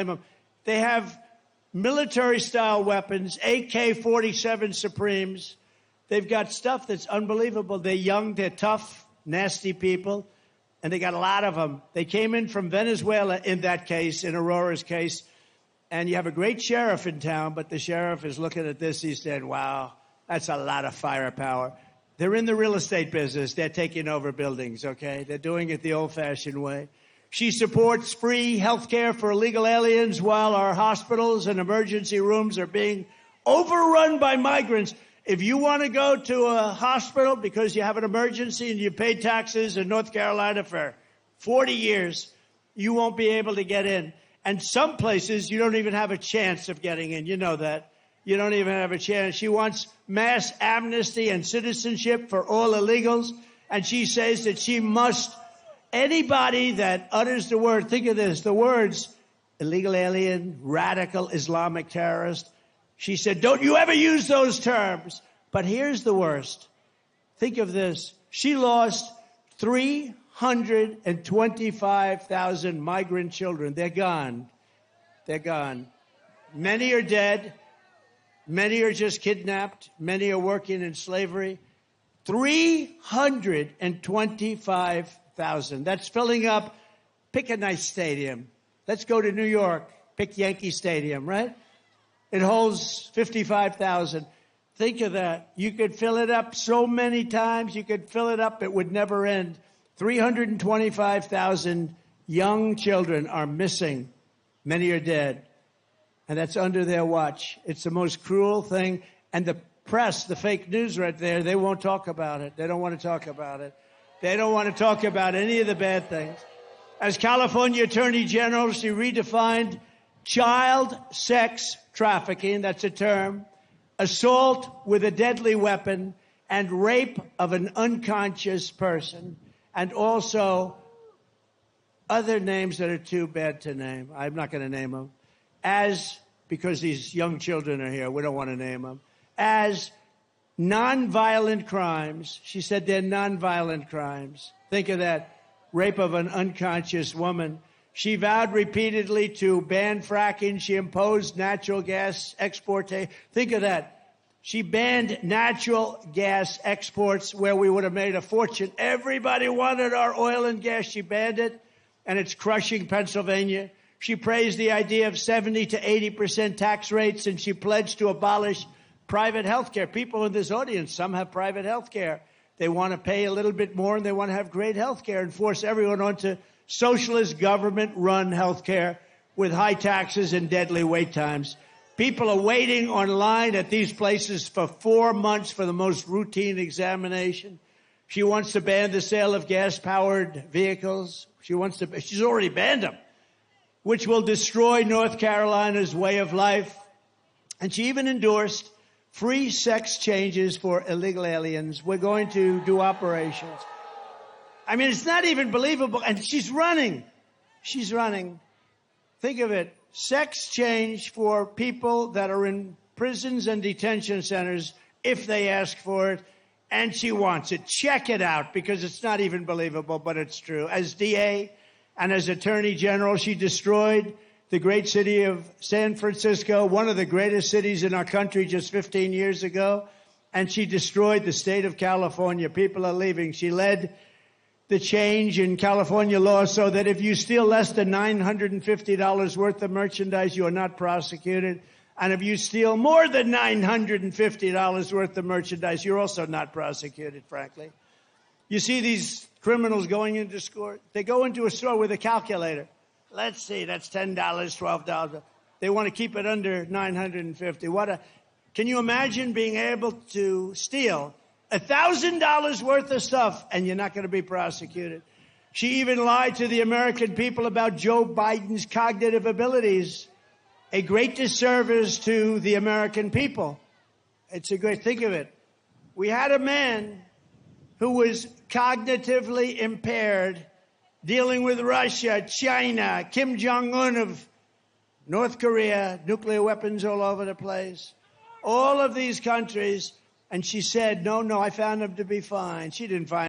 them. They have military-style weapons, AK-47 Supremes. They've got stuff that's unbelievable. They're young, they're tough, nasty people, and they got a lot of them. They came in from Venezuela in that case, in Aurora's case, and you have a great sheriff in town, but the sheriff is looking at this. He said, wow, that's a lot of firepower. They're in the real estate business. They're taking over buildings, okay? They're doing it the old-fashioned way. She supports free health care for illegal aliens while our hospitals and emergency rooms are being overrun by migrants. If you want to go to a hospital because you have an emergency and you paid taxes in North Carolina for 40 years, you won't be able to get in. And some places you don't even have a chance of getting in. You know that. You don't even have a chance. She wants mass amnesty and citizenship for all illegals. And she says that she must, anybody that utters the word, think of this, the words illegal alien, radical Islamic terrorist. She said, don't you ever use those terms. But here's the worst. Think of this. She lost 325,000 migrant children. They're gone. They're gone. Many are dead. Many are just kidnapped. Many are working in slavery. 325,000. That's filling up. Pick a nice stadium. Let's go to New York. Pick Yankee Stadium, right? It holds 55,000. Think of that. You could fill it up so many times. You could fill it up. It would never end. 325,000 young children are missing. Many are dead. And that's under their watch. It's the most cruel thing. And the press, the fake news right there, they won't talk about it. They don't want to talk about it. They don't want to talk about any of the bad things. As California Attorney General, she redefined child sex trafficking, that's a term, assault with a deadly weapon, and rape of an unconscious person, and also other names that are too bad to name. I'm not going to name them. Because these young children are here, we don't want to name them, as nonviolent crimes. She said they're nonviolent crimes. Think of that. Rape of an unconscious woman. She vowed repeatedly to ban fracking. She imposed natural gas export. Think of that. She banned natural gas exports where we would have made a fortune. Everybody wanted our oil and gas. She banned it, and it's crushing Pennsylvania. She praised the idea of 70 to 80% tax rates, and she pledged to abolish private health care. People in this audience, some have private health care. They want to pay a little bit more, and they want to have great health care and force everyone onto socialist government-run health care with high taxes and deadly wait times. People are waiting online at these places for 4 months for the most routine examination. She wants to ban the sale of gas-powered vehicles. She's already banned them, which will destroy North Carolina's way of life. And she even endorsed free sex changes for illegal aliens. We're going to do operations. I mean, it's not even believable. And she's running. She's running. Think of it. Sex change for people that are in prisons and detention centers if they ask for it. And she wants it. Check it out, because it's not even believable, but it's true. As DA and as Attorney General, she destroyed the great city of San Francisco, one of the greatest cities in our country just 15 years ago. And she destroyed the state of California. People are leaving. She led the change in California law so that if you steal less than $950 worth of merchandise, you are not prosecuted. And if you steal more than $950 worth of merchandise, you're also not prosecuted, frankly. You see these criminals going into store. They go into a store with a calculator. Let's see, that's $10, $12. They want to keep it under $950. Can you imagine being able to steal $1,000 worth of stuff and you're not going to be prosecuted? She even lied to the American people about Joe Biden's cognitive abilities. A great disservice to the American people. It's a great, think of it. We had a man who was cognitively impaired dealing with Russia, China, Kim Jong-un of North Korea, nuclear weapons all over the place, all of these countries. And she said, no, I found them to be fine. She didn't find